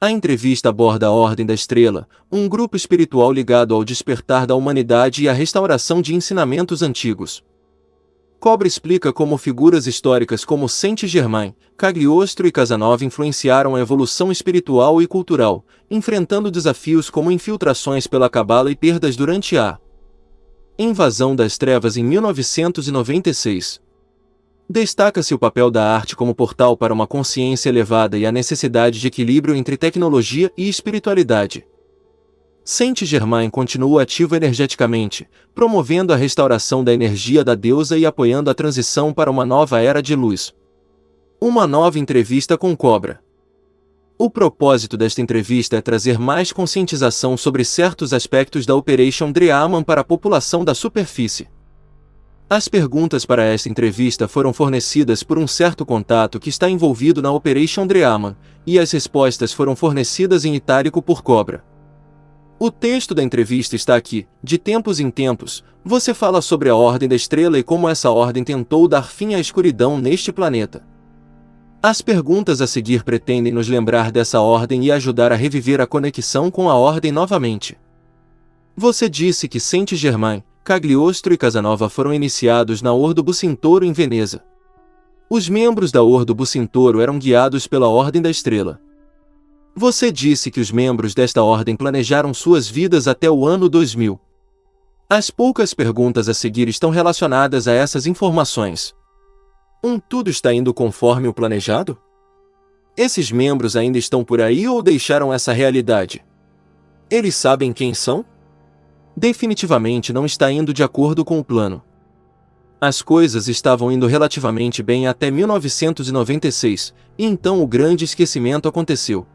A entrevista aborda a Ordem da Estrela, um grupo espiritual ligado ao despertar da humanidade e à restauração de ensinamentos antigos. Cobra explica como figuras históricas como Saint-Germain, Cagliostro e Casanova influenciaram a evolução espiritual e cultural, enfrentando desafios como infiltrações pela cabala e perdas durante a invasão das trevas em 1996. Destaca-se o papel da arte como portal para uma consciência elevada e a necessidade de equilíbrio entre tecnologia e espiritualidade. Saint-Germain continua ativo energeticamente, promovendo a restauração da energia da deusa e apoiando a transição para uma nova era de luz. Uma nova entrevista com Cobra. O propósito desta entrevista é trazer mais conscientização sobre certos aspectos da Operation Dreaman para a população da superfície. As perguntas para esta entrevista foram fornecidas por um certo contato que está envolvido na Operation Dreaman, e as respostas foram fornecidas em itálico por Cobra. O texto da entrevista está aqui. De tempos em tempos, você fala sobre a Ordem da Estrela e como essa ordem tentou dar fim à escuridão neste planeta. As perguntas a seguir pretendem nos lembrar dessa ordem e ajudar a reviver a conexão com a ordem novamente. Você disse que Saint-Germain, Cagliostro e Casanova foram iniciados na Ordo Bucintoro em Veneza. Os membros da Ordo Bucintoro eram guiados pela Ordem da Estrela. Você disse que os membros desta ordem planejaram suas vidas até o ano 2000. As poucas perguntas a seguir estão relacionadas a essas informações. Tudo está indo conforme o planejado? Esses membros ainda estão por aí ou deixaram essa realidade? Eles sabem quem são? Definitivamente não está indo de acordo com o plano. As coisas estavam indo relativamente bem até 1996, e então o grande esquecimento aconteceu.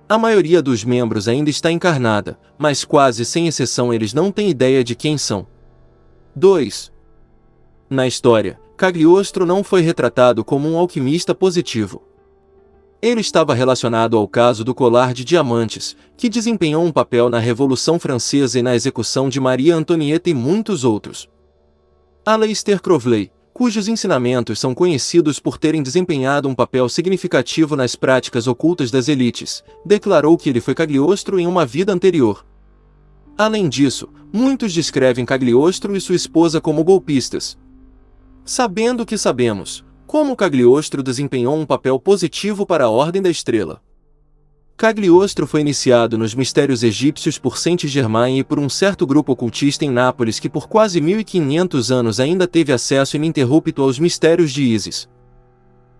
A maioria dos membros ainda está encarnada, mas quase sem exceção eles não têm ideia de quem são. 2. Na história, Cagliostro não foi retratado como um alquimista positivo. Ele estava relacionado ao caso do colar de diamantes, que desempenhou um papel na Revolução Francesa e na execução de Maria Antonieta e muitos outros. Aleister Crowley, cujos ensinamentos são conhecidos por terem desempenhado um papel significativo nas práticas ocultas das elites, declarou que ele foi Cagliostro em uma vida anterior. Além disso, muitos descrevem Cagliostro e sua esposa como golpistas. Sabendo o que sabemos, como Cagliostro desempenhou um papel positivo para a Ordem da Estrela. Cagliostro foi iniciado nos mistérios egípcios por Saint-Germain e por um certo grupo ocultista em Nápoles que por quase 1500 anos ainda teve acesso ininterrupto aos mistérios de Ísis.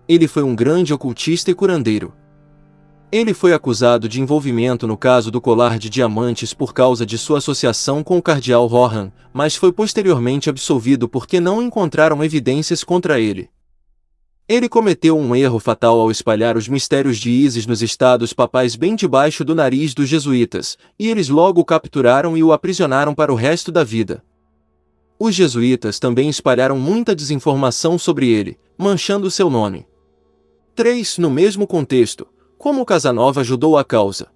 Ele foi um grande ocultista e curandeiro. Ele foi acusado de envolvimento no caso do colar de diamantes por causa de sua associação com o cardeal Rohan, mas foi posteriormente absolvido porque não encontraram evidências contra ele. Ele cometeu um erro fatal ao espalhar os mistérios de Ísis nos estados papais bem debaixo do nariz dos jesuítas, e eles logo o capturaram e o aprisionaram para o resto da vida. Os jesuítas também espalharam muita desinformação sobre ele, manchando seu nome. 3. No mesmo contexto, como Casanova ajudou a causa?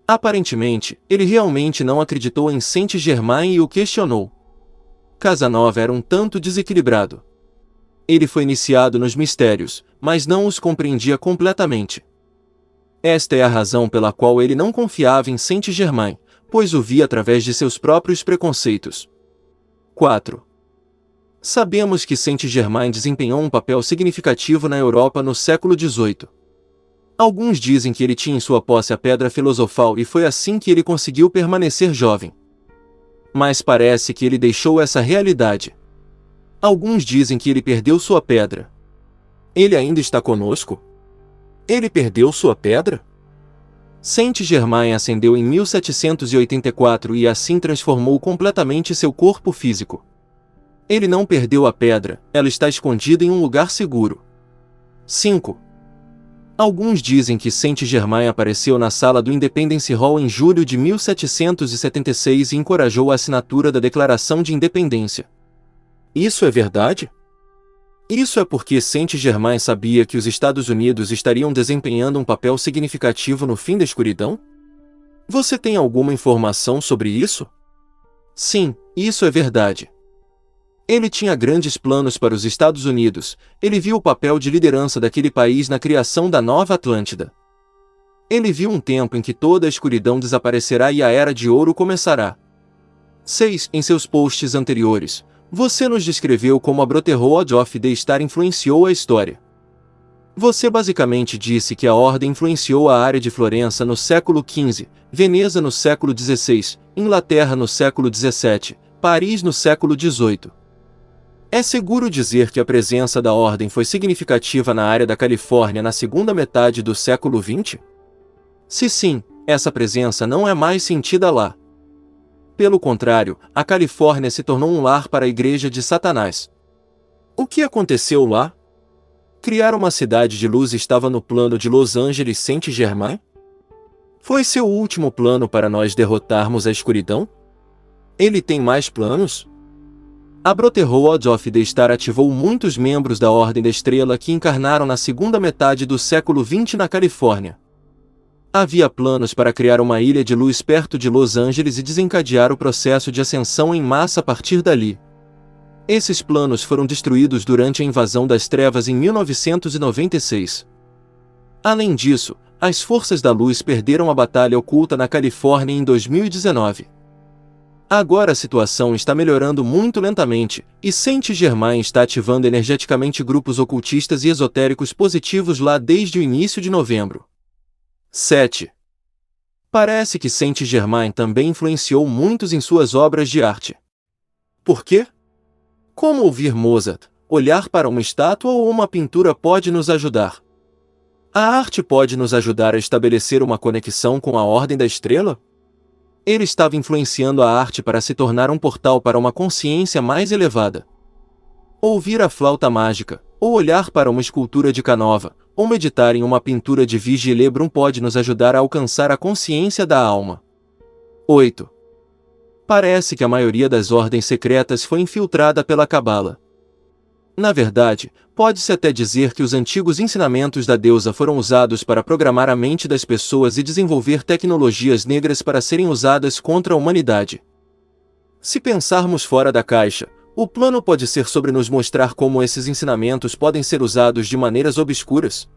Aparentemente, ele realmente não acreditou em Saint-Germain e o questionou. Casanova era um tanto desequilibrado. Ele foi iniciado nos mistérios, mas não os compreendia completamente. Esta é a razão pela qual ele não confiava em Saint-Germain, pois o via através de seus próprios preconceitos. 4. Sabemos que Saint-Germain desempenhou um papel significativo na Europa no século XVIII. Alguns dizem que ele tinha em sua posse a pedra filosofal e foi assim que ele conseguiu permanecer jovem. Mas parece que ele deixou essa realidade. Alguns dizem que ele perdeu sua pedra. Ele ainda está conosco? Ele perdeu sua pedra? Saint-Germain ascendeu em 1784 e assim transformou completamente seu corpo físico. Ele não perdeu a pedra, ela está escondida em um lugar seguro. 5. Alguns dizem que Saint-Germain apareceu na sala do Independence Hall em julho de 1776 e encorajou a assinatura da Declaração de Independência. Isso é verdade? Isso é porque Saint-Germain sabia que os Estados Unidos estariam desempenhando um papel significativo no fim da escuridão? Você tem alguma informação sobre isso? Sim, isso é verdade. Ele tinha grandes planos para os Estados Unidos, ele viu o papel de liderança daquele país na criação da Nova Atlântida. Ele viu um tempo em que toda a escuridão desaparecerá e a Era de Ouro começará. 6. Em seus posts anteriores, você nos descreveu como a Brotherhood of the Star influenciou a história. Você basicamente disse que a Ordem influenciou a área de Florença no século XV, Veneza no século XVI, Inglaterra no século XVII, Paris no século XVIII. É seguro dizer que a presença da Ordem foi significativa na área da Califórnia na segunda metade do século XX? Se sim, essa presença não é mais sentida lá. Pelo contrário, a Califórnia se tornou um lar para a Igreja de Satanás. O que aconteceu lá? Criar uma cidade de luz estava no plano de Los Angeles Saint-Germain? Foi seu último plano para nós derrotarmos a escuridão? Ele tem mais planos? A Brotherhood of the Star ativou muitos membros da Ordem da Estrela que encarnaram na segunda metade do século XX na Califórnia. Havia planos para criar uma ilha de luz perto de Los Angeles e desencadear o processo de ascensão em massa a partir dali. Esses planos foram destruídos durante a invasão das trevas em 1996. Além disso, as forças da luz perderam a batalha oculta na Califórnia em 2019. Agora a situação está melhorando muito lentamente, e Saint-Germain está ativando energeticamente grupos ocultistas e esotéricos positivos lá desde o início de novembro. 7. Parece que Saint-Germain também influenciou muitos em suas obras de arte. Por quê? Como ouvir Mozart, olhar para uma estátua ou uma pintura pode nos ajudar? A arte pode nos ajudar a estabelecer uma conexão com a Ordem da Estrela? Ele estava influenciando a arte para se tornar um portal para uma consciência mais elevada. Ouvir a flauta mágica, ou olhar para uma escultura de Canova, ou meditar em uma pintura de Vigée Lebrun pode nos ajudar a alcançar a consciência da alma. 8. Parece que a maioria das ordens secretas foi infiltrada pela Cabala. Na verdade, pode-se até dizer que os antigos ensinamentos da deusa foram usados para programar a mente das pessoas e desenvolver tecnologias negras para serem usadas contra a humanidade. Se pensarmos fora da caixa, o plano pode ser sobre nos mostrar como esses ensinamentos podem ser usados de maneiras obscuras.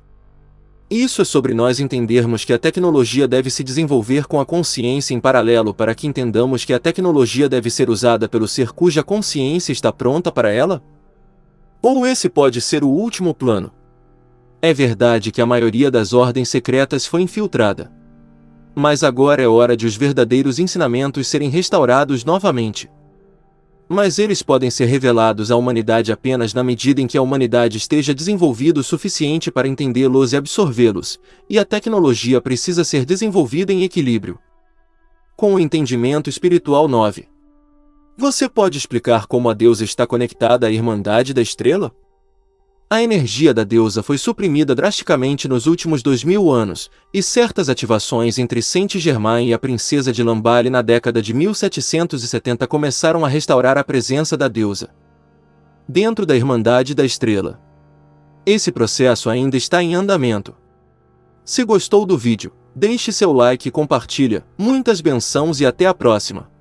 Isso é sobre nós entendermos que a tecnologia deve se desenvolver com a consciência em paralelo para que entendamos que a tecnologia deve ser usada pelo ser cuja consciência está pronta para ela? Ou esse pode ser o último plano? É verdade que a maioria das ordens secretas foi infiltrada. Mas agora é hora de os verdadeiros ensinamentos serem restaurados novamente. Mas eles podem ser revelados à humanidade apenas na medida em que a humanidade esteja desenvolvida o suficiente para entendê-los e absorvê-los, e a tecnologia precisa ser desenvolvida em equilíbrio. Com o entendimento espiritual 9. Você pode explicar como a deusa está conectada à Irmandade da Estrela? A energia da deusa foi suprimida drasticamente nos últimos 2000 anos, e certas ativações entre Saint-Germain e a princesa de Lamballe na década de 1770 começaram a restaurar a presença da deusa dentro da Irmandade da Estrela. Esse processo ainda está em andamento. Se gostou do vídeo, deixe seu like e compartilha. Muitas bênçãos e até a próxima!